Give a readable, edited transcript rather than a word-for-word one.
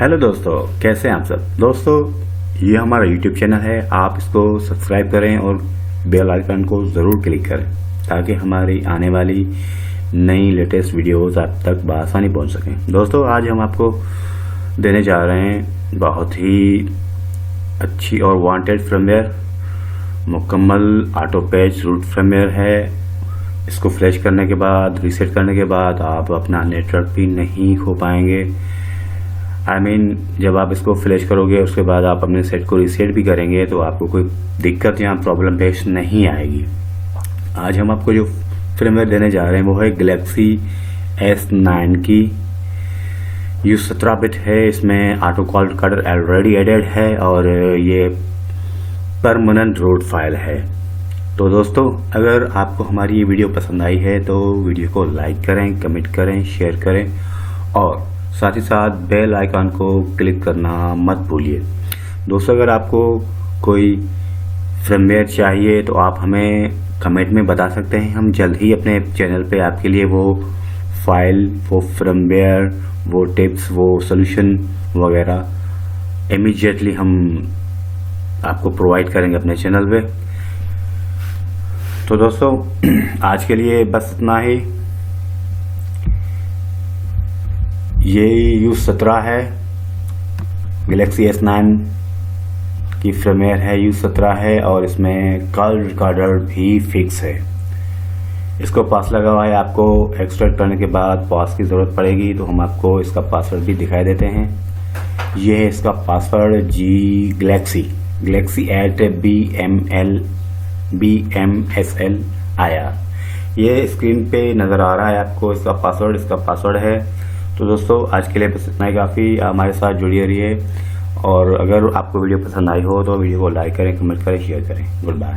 Hello दोस्तों, कैसे हैं आप सब। दोस्तों, ये हमारा यूट्यूब चैनल है, आप इसको सब्सक्राइब करें और बेल आइकन को ज़रूर क्लिक करें ताकि हमारी आने वाली नई लेटेस्ट वीडियोस आप तक बआसानी पहुंच सकें। दोस्तों, आज हम आपको देने जा रहे हैं बहुत ही अच्छी और वांटेड फर्मवेयर, मुकम्मल ऑटो पैच रूट फर्मवेयर है। इसको फ्लैश करने के बाद, रीसेट करने के बाद आप अपना नेटवर्क भी नहीं खो पाएंगे। जब आप इसको फ्लैश करोगे उसके बाद आप अपने सेट को रीसेट भी करेंगे तो आपको कोई दिक्कत या प्रॉब्लम पेश नहीं आएगी। आज हम आपको जो फर्मवेयर देने जा रहे हैं वो है गैलेक्सी S9 की। ये 17 बिट है, इसमें auto call recorder already added है और ये परमानेंट रूट फाइल है। तो दोस्तों, अगर आपको हमारी ये वीडियो पसंद आई है तो वीडियो को लाइक करें, कमेंट करें, शेयर करें और साथ ही साथ बेल आइकन को क्लिक करना मत भूलिए। दोस्तों, अगर आपको कोई फर्मवेयर चाहिए तो आप हमें कमेंट में बता सकते हैं। हम जल्द ही अपने चैनल पे आपके लिए वो फाइल, वो फर्मवेयर, वो टिप्स, वो सोल्यूशन वगैरह इमीडिएटली हम आपको प्रोवाइड करेंगे अपने चैनल पे। तो दोस्तों, आज के लिए बस इतना ही। ये U17 है, गैलेक्सी S9 की फर्मवेयर है, U17 है और इसमें कॉल रिकॉर्डर भी फिक्स है। इसको पास लगा हुआ है, आपको एक्सट्रैक्ट करने के बाद पास की ज़रूरत पड़ेगी तो हम आपको इसका पासवर्ड भी दिखाई देते हैं। ये है इसका पासवर्ड, गैलेक्सी BMSLIR। ये स्क्रीन पे नज़र आ रहा है आपको इसका पासवर्ड है। तो दोस्तों, आज के लिए बस इतना ही काफ़ी। हमारे साथ जुड़िए रहिए और अगर आपको वीडियो पसंद आई हो तो वीडियो को लाइक करें, कमेंट करें, शेयर करें। Good bye.